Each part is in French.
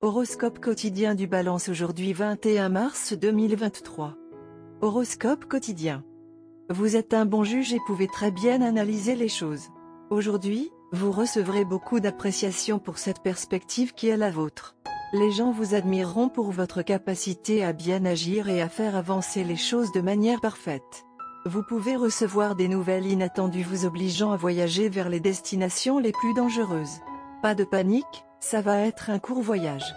Horoscope quotidien du Balance aujourd'hui 21 mars 2023. Horoscope quotidien. Vous êtes un bon juge et pouvez très bien analyser les choses. Aujourd'hui, vous recevrez beaucoup d'appréciation pour cette perspective qui est la vôtre. Les gens vous admireront pour votre capacité à bien agir et à faire avancer les choses de manière parfaite. Vous pouvez recevoir des nouvelles inattendues vous obligeant à voyager vers les destinations les plus dangereuses. Pas de panique, ça va être un court voyage.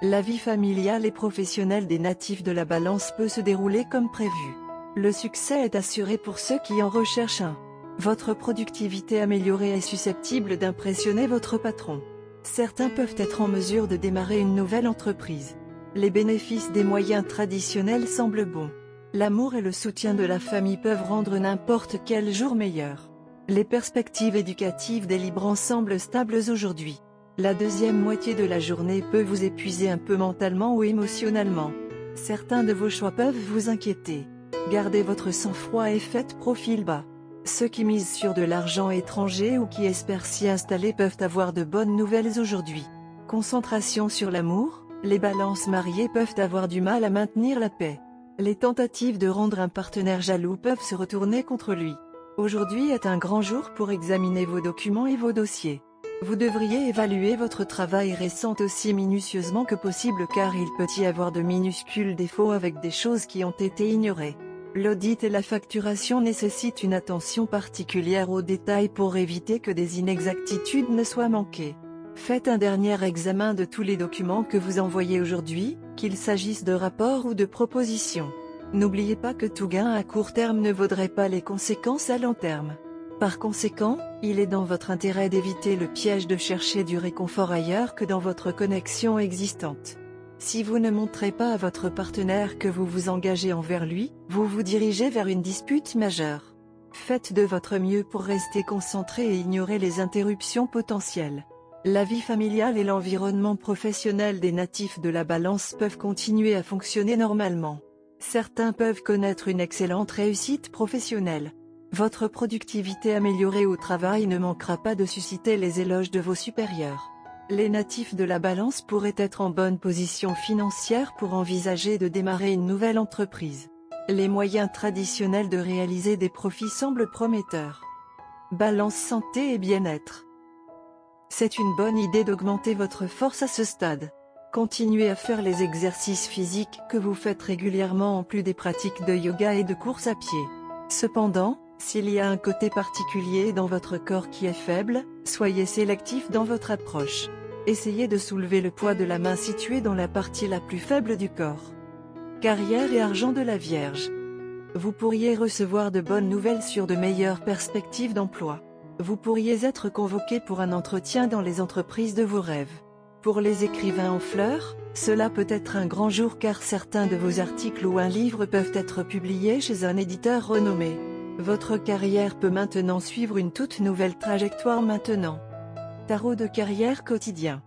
La vie familiale et professionnelle des natifs de la Balance peut se dérouler comme prévu. Le succès est assuré pour ceux qui en recherchent un. Votre productivité améliorée est susceptible d'impressionner votre patron. Certains peuvent être en mesure de démarrer une nouvelle entreprise. Les bénéfices des moyens traditionnels semblent bons. L'amour et le soutien de la famille peuvent rendre n'importe quel jour meilleur. Les perspectives éducatives des Librans semblent stables aujourd'hui. La deuxième moitié de la journée peut vous épuiser un peu mentalement ou émotionnellement. Certains de vos choix peuvent vous inquiéter. Gardez votre sang-froid et faites profil bas. Ceux qui misent sur de l'argent étranger ou qui espèrent s'y installer peuvent avoir de bonnes nouvelles aujourd'hui. Concentration sur l'amour, les balances mariées peuvent avoir du mal à maintenir la paix. Les tentatives de rendre un partenaire jaloux peuvent se retourner contre lui. Aujourd'hui est un grand jour pour examiner vos documents et vos dossiers. Vous devriez évaluer votre travail récent aussi minutieusement que possible car il peut y avoir de minuscules défauts avec des choses qui ont été ignorées. L'audit et la facturation nécessitent une attention particulière aux détails pour éviter que des inexactitudes ne soient manquées. Faites un dernier examen de tous les documents que vous envoyez aujourd'hui, qu'il s'agisse de rapports ou de propositions. N'oubliez pas que tout gain à court terme ne vaudrait pas les conséquences à long terme. Par conséquent, il est dans votre intérêt d'éviter le piège de chercher du réconfort ailleurs que dans votre connexion existante. Si vous ne montrez pas à votre partenaire que vous vous engagez envers lui, vous vous dirigez vers une dispute majeure. Faites de votre mieux pour rester concentré et ignorer les interruptions potentielles. La vie familiale et l'environnement professionnel des natifs de la Balance peuvent continuer à fonctionner normalement. Certains peuvent connaître une excellente réussite professionnelle. Votre productivité améliorée au travail ne manquera pas de susciter les éloges de vos supérieurs. Les natifs de la Balance pourraient être en bonne position financière pour envisager de démarrer une nouvelle entreprise. Les moyens traditionnels de réaliser des profits semblent prometteurs. Balance santé et bien-être. C'est une bonne idée d'augmenter votre force à ce stade. Continuez à faire les exercices physiques que vous faites régulièrement en plus des pratiques de yoga et de course à pied. Cependant, s'il y a un côté particulier dans votre corps qui est faible, soyez sélectif dans votre approche. Essayez de soulever le poids de la main située dans la partie la plus faible du corps. Carrière et argent de la Vierge. Vous pourriez recevoir de bonnes nouvelles sur de meilleures perspectives d'emploi. Vous pourriez être convoqué pour un entretien dans les entreprises de vos rêves. Pour les écrivains en fleurs, cela peut être un grand jour car certains de vos articles ou un livre peuvent être publiés chez un éditeur renommé. Votre carrière peut maintenant suivre une toute nouvelle trajectoire maintenant. Tarot de carrière quotidien.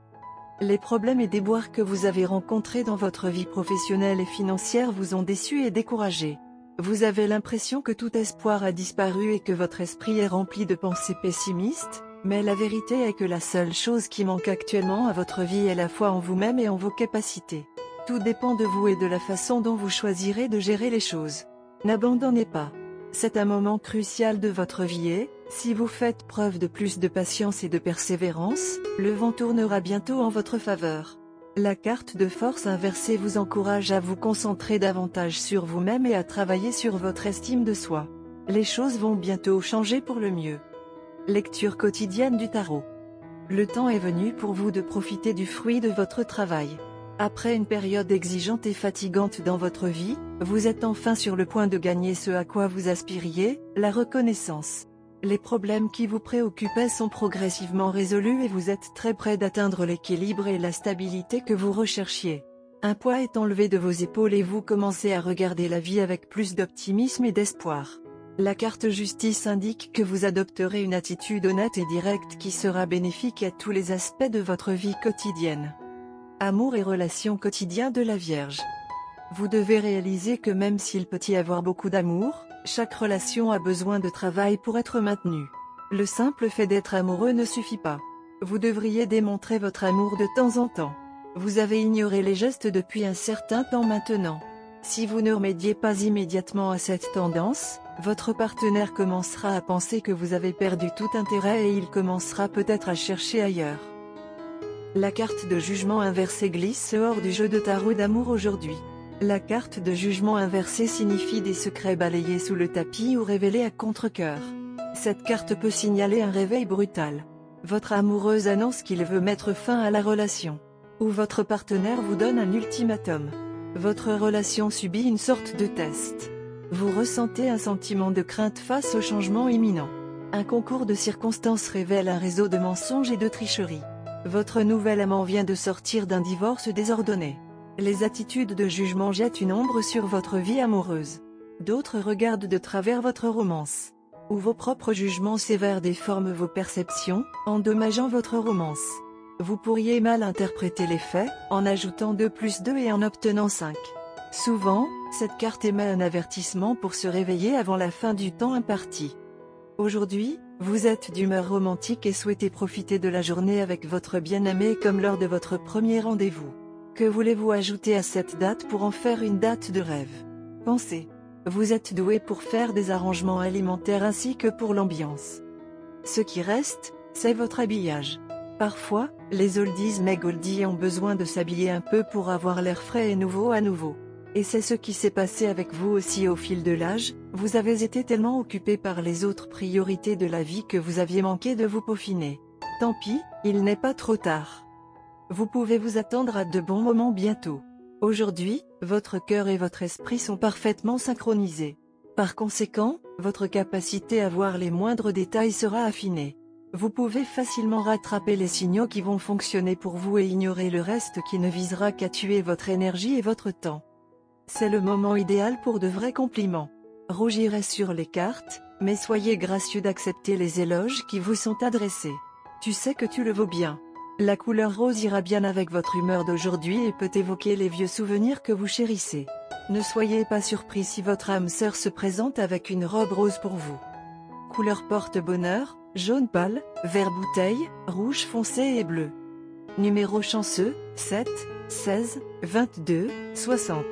Les problèmes et déboires que vous avez rencontrés dans votre vie professionnelle et financière vous ont déçu et découragé. Vous avez l'impression que tout espoir a disparu et que votre esprit est rempli de pensées pessimistes, mais la vérité est que la seule chose qui manque actuellement à votre vie est la foi en vous-même et en vos capacités. Tout dépend de vous et de la façon dont vous choisirez de gérer les choses. N'abandonnez pas. C'est un moment crucial de votre vie et, si vous faites preuve de plus de patience et de persévérance, le vent tournera bientôt en votre faveur. La carte de force inversée vous encourage à vous concentrer davantage sur vous-même et à travailler sur votre estime de soi. Les choses vont bientôt changer pour le mieux. Lecture quotidienne du tarot. Le temps est venu pour vous de profiter du fruit de votre travail. Après une période exigeante et fatigante dans votre vie, vous êtes enfin sur le point de gagner ce à quoi vous aspiriez, la reconnaissance. Les problèmes qui vous préoccupaient sont progressivement résolus et vous êtes très près d'atteindre l'équilibre et la stabilité que vous recherchiez. Un poids est enlevé de vos épaules et vous commencez à regarder la vie avec plus d'optimisme et d'espoir. La carte justice indique que vous adopterez une attitude honnête et directe qui sera bénéfique à tous les aspects de votre vie quotidienne. Amour et relations quotidiens de la Vierge. Vous devez réaliser que même s'il peut y avoir beaucoup d'amour, chaque relation a besoin de travail pour être maintenue. Le simple fait d'être amoureux ne suffit pas. Vous devriez démontrer votre amour de temps en temps. Vous avez ignoré les gestes depuis un certain temps maintenant. Si vous ne remédiez pas immédiatement à cette tendance, votre partenaire commencera à penser que vous avez perdu tout intérêt et il commencera peut-être à chercher ailleurs. La carte de jugement inversé glisse hors du jeu de tarot d'amour aujourd'hui. La carte de jugement inversé signifie des secrets balayés sous le tapis ou révélés à contre-cœur. Cette carte peut signaler un réveil brutal. Votre amoureuse annonce qu'il veut mettre fin à la relation. Ou votre partenaire vous donne un ultimatum. Votre relation subit une sorte de test. Vous ressentez un sentiment de crainte face au changement imminent. Un concours de circonstances révèle un réseau de mensonges et de tricheries. Votre nouvel amant vient de sortir d'un divorce désordonné. Les attitudes de jugement jettent une ombre sur votre vie amoureuse. D'autres regardent de travers votre romance. Ou vos propres jugements sévères déforment vos perceptions, endommageant votre romance. Vous pourriez mal interpréter les faits, en ajoutant 2 + 2 et en obtenant 5. Souvent, cette carte émet un avertissement pour se réveiller avant la fin du temps imparti. Aujourd'hui, vous êtes d'humeur romantique et souhaitez profiter de la journée avec votre bien-aimé comme lors de votre premier rendez-vous. Que voulez-vous ajouter à cette date pour en faire une date de rêve? Pensez. Vous êtes doué pour faire des arrangements alimentaires ainsi que pour l'ambiance. Ce qui reste, c'est votre habillage. Parfois, les oldies mais goldies ont besoin de s'habiller un peu pour avoir l'air frais et nouveau à nouveau. Et c'est ce qui s'est passé avec vous aussi au fil de l'âge, vous avez été tellement occupé par les autres priorités de la vie que vous aviez manqué de vous peaufiner. Tant pis, il n'est pas trop tard. Vous pouvez vous attendre à de bons moments bientôt. Aujourd'hui, votre cœur et votre esprit sont parfaitement synchronisés. Par conséquent, votre capacité à voir les moindres détails sera affinée. Vous pouvez facilement rattraper les signaux qui vont fonctionner pour vous et ignorer le reste qui ne visera qu'à tuer votre énergie et votre temps. C'est le moment idéal pour de vrais compliments. Rougirez sur les cartes, mais soyez gracieux d'accepter les éloges qui vous sont adressés. Tu sais que tu le vaux bien. La couleur rose ira bien avec votre humeur d'aujourd'hui et peut évoquer les vieux souvenirs que vous chérissez. Ne soyez pas surpris si votre âme sœur se présente avec une robe rose pour vous. Couleur porte-bonheur, jaune pâle, vert bouteille, rouge foncé et bleu. Numéro chanceux, 7, 16, 22, 60.